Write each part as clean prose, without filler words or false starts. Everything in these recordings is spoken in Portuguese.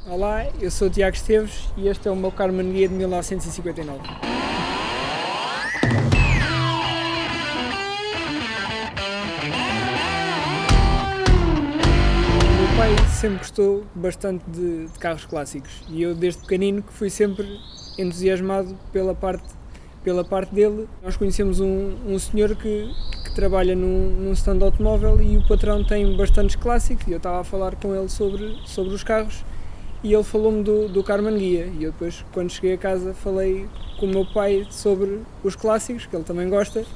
Olá, eu sou o Tiago Esteves e este é o meu Karmann Ghia de 1959. O meu pai sempre gostou bastante de carros clássicos e eu desde pequenino que fui sempre entusiasmado pela parte dele. Nós conhecemos um senhor que trabalha num stand de automóvel e o patrão tem bastantes clássicos e eu estava a falar com ele sobre os carros e ele falou-me do Karmann Ghia e eu depois, quando cheguei a casa, falei com o meu pai sobre os clássicos, que ele também gosta,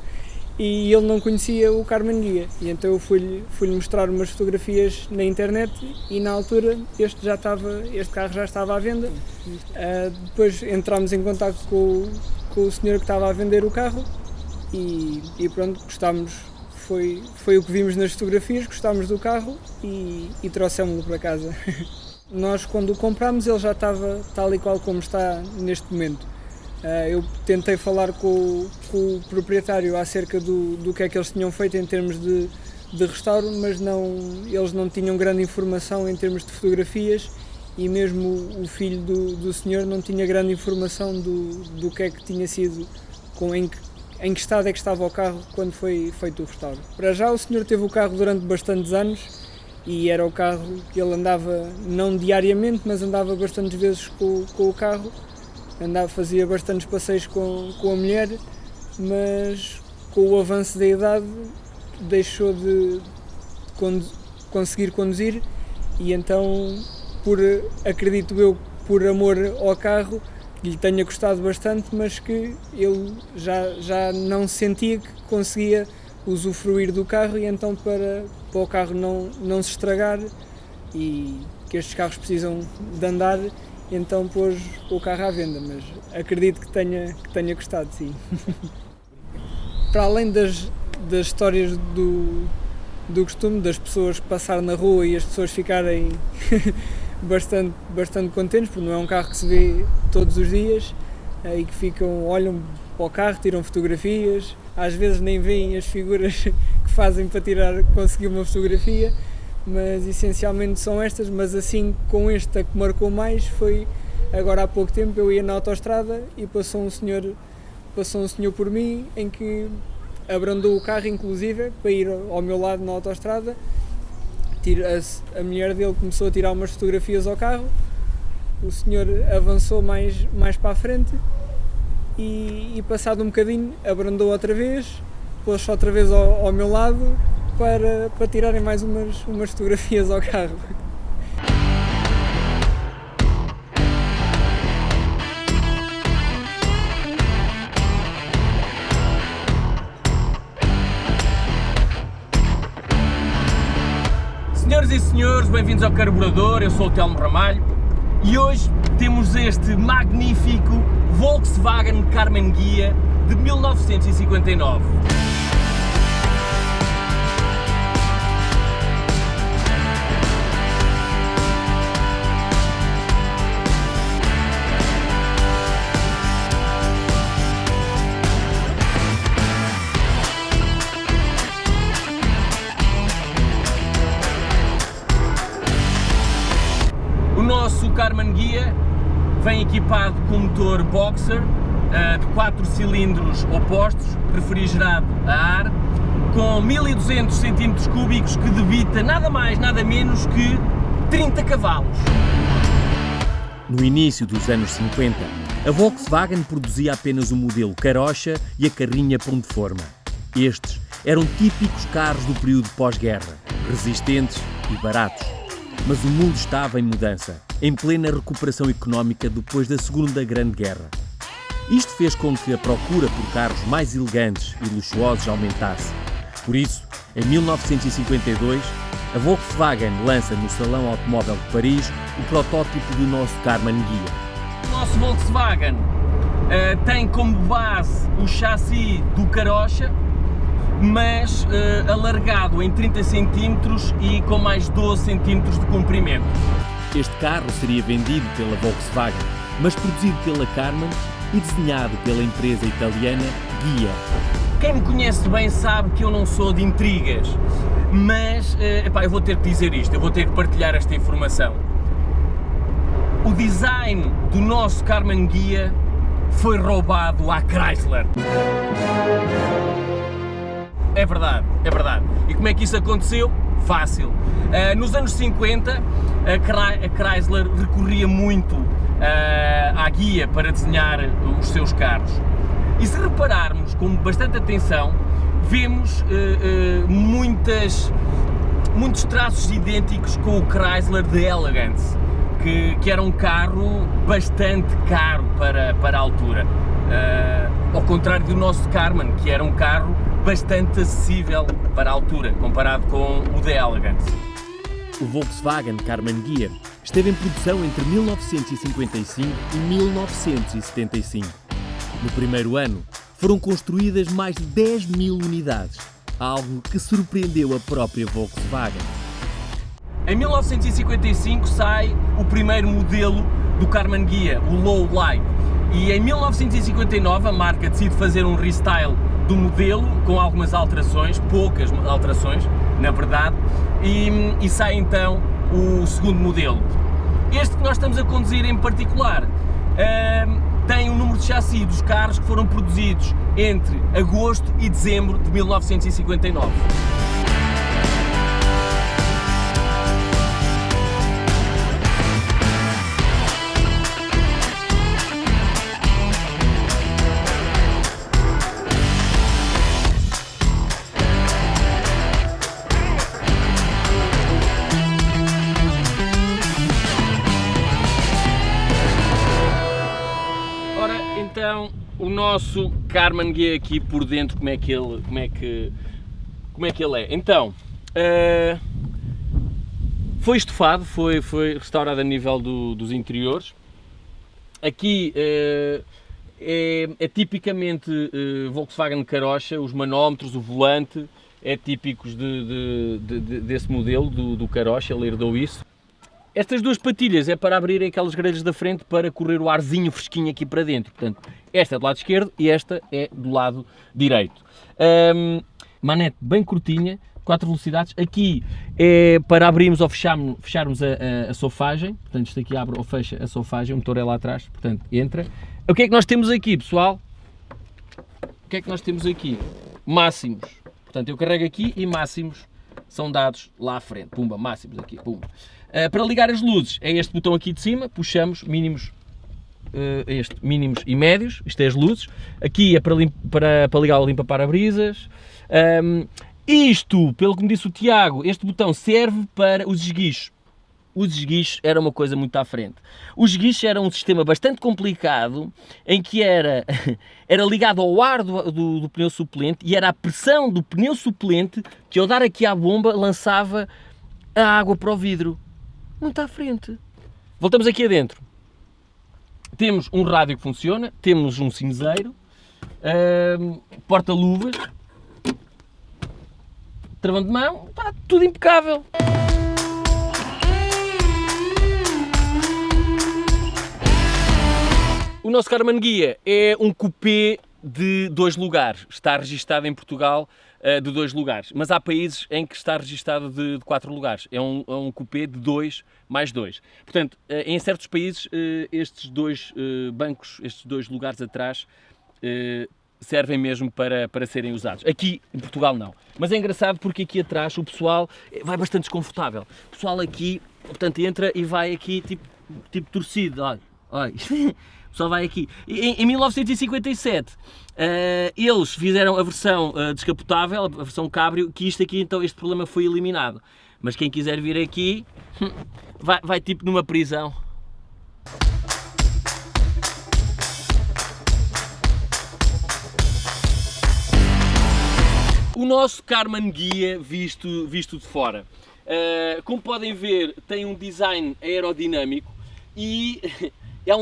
e ele não conhecia o Karmann Ghia e então eu fui-lhe mostrar umas fotografias na internet e na altura este carro já estava à venda. Depois entramos em contacto com o senhor que estava a vender o carro e pronto, gostámos, foi o que vimos nas fotografias, gostámos do carro e trouxemos-lo para casa. Nós, quando o comprámos, ele já estava tal e qual como está neste momento. Eu tentei falar com o proprietário acerca do que é que eles tinham feito em termos de restauro, mas eles não tinham grande informação em termos de fotografias e mesmo o filho do senhor não tinha grande informação do que é que tinha sido, em que estado é que estava o carro quando foi feito o restauro. Para já o senhor teve o carro durante bastantes anos e era o carro que ele andava, não diariamente, mas andava bastantes vezes com o carro, fazia bastantes passeios com a mulher, mas com o avanço da idade deixou de conseguir conduzir e então, acredito eu, por amor ao carro, que lhe tenha gostado bastante, mas que ele já não sentia que conseguia usufruir do carro e então para o carro não se estragar e que estes carros precisam de andar, então pôs o carro à venda, mas acredito que tenha gostado, sim. Para além das histórias do costume, das pessoas passar na rua e as pessoas ficarem bastante contentes, porque não é um carro que se vê todos os dias e que olham para o carro, tiram fotografias, às vezes nem veem as figuras que fazem para conseguir uma fotografia, mas essencialmente são estas. Mas assim, com esta que marcou mais, foi agora há pouco tempo. Eu ia na autoestrada e passou um senhor por mim, em que abrandou o carro inclusive para ir ao meu lado na autoestrada. A mulher dele começou a tirar umas fotografias ao carro, o senhor avançou mais para a frente e passado um bocadinho abrandou outra vez, pôs-se outra vez ao meu lado para tirarem mais umas fotografias ao carro. Senhoras e senhores, bem-vindos ao Carburador, eu sou o Telmo Ramalho e hoje temos este magnífico Volkswagen Karmann Ghia de 1959. O nosso Karmann Ghia vem equipado com motor Boxer de 4 cilindros opostos, refrigerado a ar, com 1200 cm3 que debita nada mais, nada menos que 30 cavalos. No início dos anos 50, a Volkswagen produzia apenas o modelo carocha e a carrinha pão de forma. Estes eram típicos carros do período pós-guerra, resistentes e baratos. Mas o mundo estava em mudança, em plena recuperação económica depois da Segunda Grande Guerra. Isto fez com que a procura por carros mais elegantes e luxuosos aumentasse. Por isso, em 1952, a Volkswagen lança no Salão Automóvel de Paris o protótipo do nosso Karmann Ghia. O nosso Volkswagen tem como base o chassi do carocha, mas alargado em 30 cm e com mais 12 cm de comprimento. Este carro seria vendido pela Volkswagen, mas produzido pela Karmann e desenhado pela empresa italiana Ghia. Quem me conhece bem sabe que eu não sou de intrigas, mas eu vou ter que dizer isto, eu vou ter que partilhar esta informação. design do nosso Karmann Ghia foi roubado à Chrysler. É verdade, é verdade. E como é que isso aconteceu? Fácil. Nos anos 50, a Chrysler recorria muito à Ghia para desenhar os seus carros. E se repararmos com bastante atenção, vemos muitos traços idênticos com o Chrysler de Elegance, que era um carro bastante caro para a altura. Ao contrário do nosso Karmann, que era um carro bastante acessível para a altura, comparado com o de Elegance. O Volkswagen Karmann Ghia esteve em produção entre 1955 e 1975. No primeiro ano, foram construídas mais de 10 mil unidades, algo que surpreendeu a própria Volkswagen. Em 1955 sai o primeiro modelo do Karmann Ghia, o Lowlight, e em 1959 a marca decide fazer um restyle do modelo com algumas alterações, poucas alterações, na verdade, e sai então o segundo modelo. Este que nós estamos a conduzir em particular tem o número de chassi dos carros que foram produzidos entre agosto e dezembro de 1959. Então, o nosso Karmann Ghia aqui por dentro, como é que ele é? Então, foi estofado, foi restaurado a nível dos interiores. Aqui é tipicamente Volkswagen Karossa, os manómetros, o volante é típicos desse modelo do Karossa, ele herdou isso. Estas duas patilhas é para abrirem aquelas grelhas da frente para correr o arzinho fresquinho aqui para dentro. Portanto, esta é do lado esquerdo e esta é do lado direito. Manete bem curtinha, 4 velocidades. Aqui é para abrirmos ou fecharmos a solfagem. Portanto, isto aqui abre ou fecha a solfagem, o motor é lá atrás, portanto, entra. O que é que nós temos aqui, pessoal? O que é que nós temos aqui? Máximos. Portanto, eu carrego aqui e máximos são dados lá à frente. Pumba, máximos aqui, pumba. Para ligar as luzes é este botão aqui de cima, puxamos mínimos, mínimos e médios, isto é as luzes. Aqui é para ligar o limpa-para-brisas. Isto, pelo que me disse o Tiago, este botão serve para os esguichos. Os esguichos era uma coisa muito à frente. Os esguichos era um sistema bastante complicado, em que era ligado ao ar do pneu suplente e era a pressão do pneu suplente que, ao dar aqui à bomba, lançava a água para o vidro. Muito à frente. Voltamos aqui adentro. Temos um rádio que funciona, temos um cinzeiro, porta-luvas, travão de mão, está tudo impecável. O nosso Karmann Ghia é um coupé de 2 lugares, está registado em Portugal de 2 lugares, mas há países em que está registado de 4 lugares, é um coupé de 2 mais 2. Portanto, em certos países estes 2 bancos, estes 2 lugares atrás servem mesmo para serem usados. Aqui em Portugal não, mas é engraçado porque aqui atrás o pessoal vai bastante desconfortável. O pessoal aqui, portanto, entra e vai aqui tipo torcido, olha. O pessoal vai aqui. Em 1957 eles fizeram a versão descapotável, a versão cabrio, que isto aqui, então este problema foi eliminado. Mas quem quiser vir aqui vai tipo numa prisão. O nosso Karmann Ghia visto de fora. Como podem ver, tem um design aerodinâmico e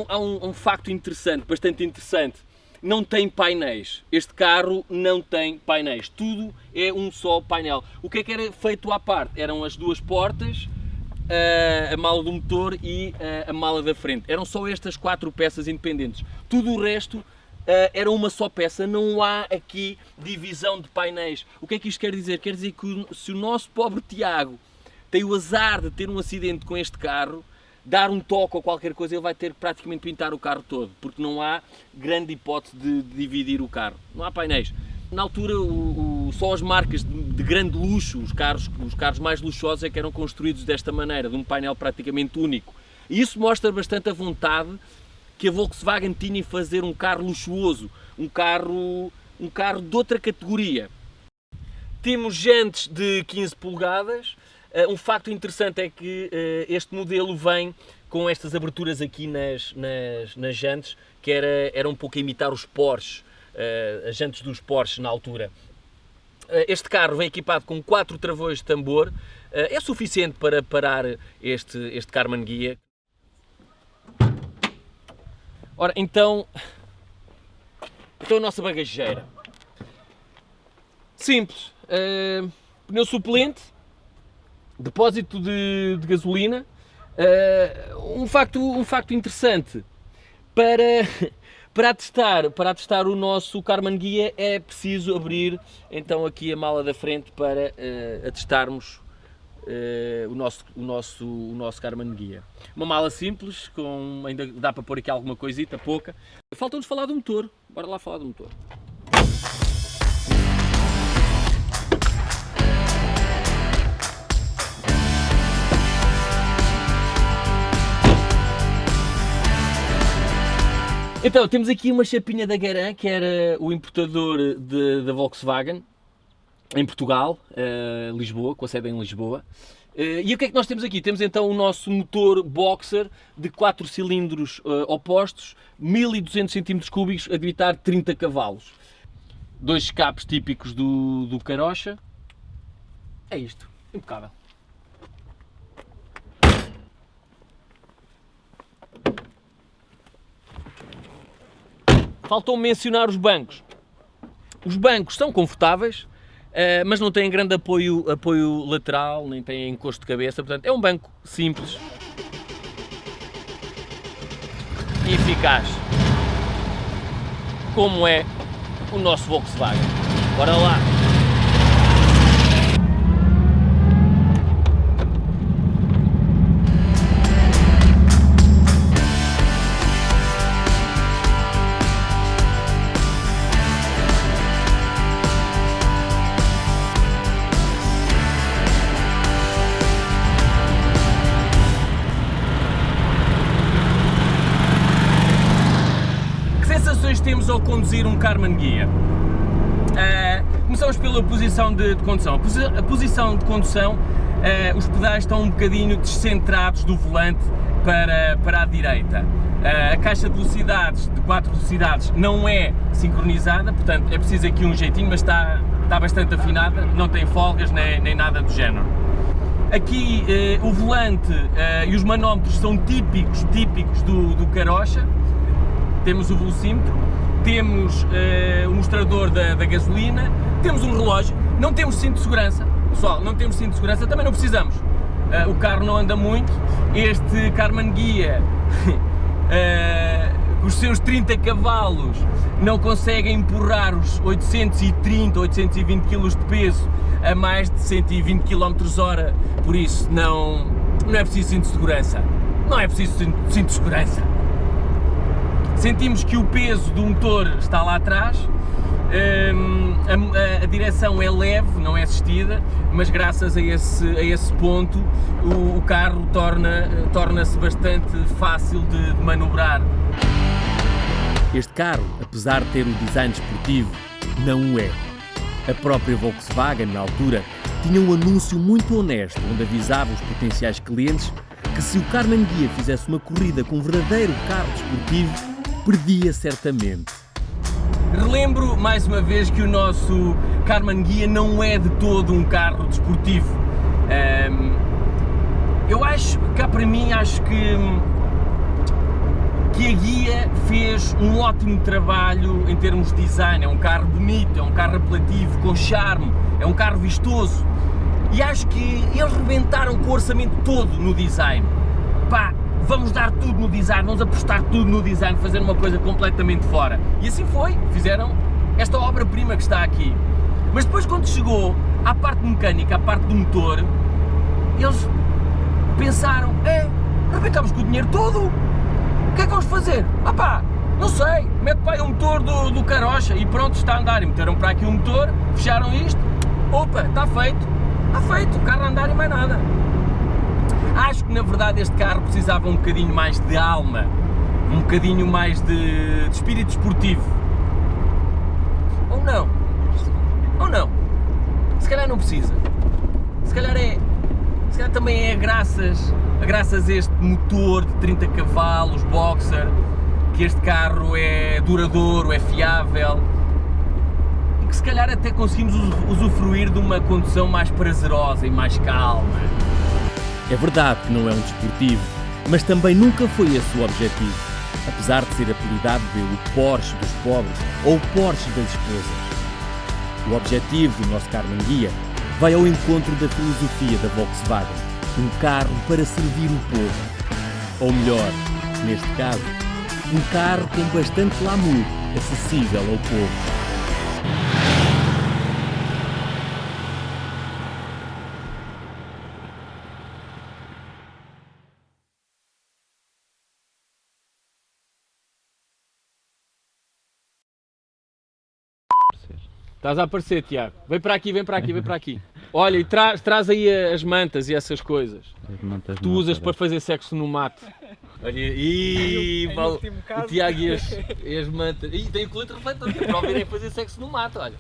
há um facto interessante, bastante interessante. Não tem painéis. Este carro não tem painéis. Tudo é um só painel. O que é que era feito à parte? Eram as 2 portas, a mala do motor e a mala da frente. Eram só estas 4 peças independentes. Tudo o resto era uma só peça. Não há aqui divisão de painéis. O que é que isto quer dizer? Quer dizer que se o nosso pobre Tiago tem o azar de ter um acidente com este carro, dar um toque ou qualquer coisa, ele vai ter que praticamente pintar o carro todo, porque não há grande hipótese de dividir o carro, não há painéis. Na altura, só as marcas de grande luxo, os carros mais luxuosos é que eram construídos desta maneira, de um painel praticamente único. E isso mostra bastante a vontade que a Volkswagen tinha em fazer um carro luxuoso, um carro de outra categoria. Temos jantes de 15 polegadas. Um facto interessante é que este modelo vem com estas aberturas aqui nas jantes, que era um pouco a imitar os Porsche, as jantes dos Porsche na altura. Este carro vem equipado com 4 travões de tambor, é suficiente para parar este Karmann Ghia. Ora, então a nossa bagageira. Simples, pneu suplente, depósito de gasolina. Um facto interessante, para atestar o nosso Karmann Ghia é preciso abrir então aqui a mala da frente para atestarmos o nosso Karmann Ghia. Uma mala simples, ainda dá para pôr aqui alguma coisita, pouca. Falta-nos falar do motor, bora lá falar do motor. Então, temos aqui uma chapinha da Garant, que era o importador da Volkswagen, em Portugal, Lisboa, com a sede em Lisboa. E o que é que nós temos aqui? Temos então o nosso motor Boxer de 4 cilindros opostos, 1200 cm3, a gritar 30 cavalos. 2 escapes típicos do Karocha. É isto, impecável. Faltou mencionar os bancos. Os bancos são confortáveis, mas não têm grande apoio lateral, nem têm encosto de cabeça, portanto é um banco simples e eficaz, como é o nosso Volkswagen. Bora lá! Temos ao conduzir um Karmann Ghia. Começamos pela posição de condução. A posição de condução, os pedais estão um bocadinho descentrados do volante para a direita. A caixa de velocidades, de 4 velocidades, não é sincronizada, portanto é preciso aqui um jeitinho, mas está bastante afinada, não tem folgas nem nada do género. Aqui o volante e os manómetros são típicos do Karocha. Temos o velocímetro, temos o mostrador da gasolina, temos um relógio, não temos cinto de segurança, pessoal, não temos cinto de segurança, também não precisamos, o carro não anda muito, este Karmann Ghia, os seus 30 cavalos, não consegue empurrar os 830, 820 kg de peso a mais de 120 km/h, por isso não é preciso cinto de segurança, não é preciso cinto de segurança. Sentimos que o peso do motor está lá atrás, a direção é leve, não é assistida, mas graças a esse ponto o carro torna-se bastante fácil de manobrar. Este carro, apesar de ter o design desportivo, não o é. A própria Volkswagen, na altura, tinha um anúncio muito honesto, onde avisava os potenciais clientes que se o Karmann Ghia fizesse uma corrida com um verdadeiro carro desportivo, perdia certamente. Relembro mais uma vez que o nosso Karmann Ghia não é de todo um carro desportivo. Eu acho, cá para mim, que a Ghia fez um ótimo trabalho em termos de design. É um carro bonito, é um carro apelativo, com charme, é um carro vistoso. E acho que eles rebentaram com o orçamento todo no design. Pá, vamos dar tudo no design, vamos apostar tudo no design, fazer uma coisa completamente fora. E assim foi, fizeram esta obra-prima que está aqui. Mas depois, quando chegou à parte mecânica, à parte do motor, eles pensaram, arrebentamos com o dinheiro todo. O que é que vamos fazer? Ah pá, não sei, mete para aí o motor do Karocha e pronto, está a andar. E meteram para aqui o motor, fecharam isto, opa, está feito, o carro a andar e mais nada. Acho que na verdade este carro precisava um bocadinho mais de alma, um bocadinho mais de espírito esportivo. Ou não? Se calhar não precisa. Se calhar também é graças a este motor de 30 cavalos, Boxer, que este carro é duradouro, é fiável e que se calhar até conseguimos usufruir de uma condução mais prazerosa e mais calma. É verdade que não é um desportivo, mas também nunca foi esse o objetivo, apesar de ser apelidado de o Porsche dos pobres ou o Porsche das esposas. O objetivo do nosso Karmann Ghia vai ao encontro da filosofia da Volkswagen, um carro para servir o povo. Ou melhor, neste caso, um carro com bastante glamour, acessível ao povo. Estás a aparecer, Tiago. Vem para aqui. Olha, e traz aí as mantas e essas coisas. As mantas Tu usas para fazer sexo no mato. Olha, o Tiago e as mantas. E tem o colete refletor, que é para o verem fazer sexo no mato, olha.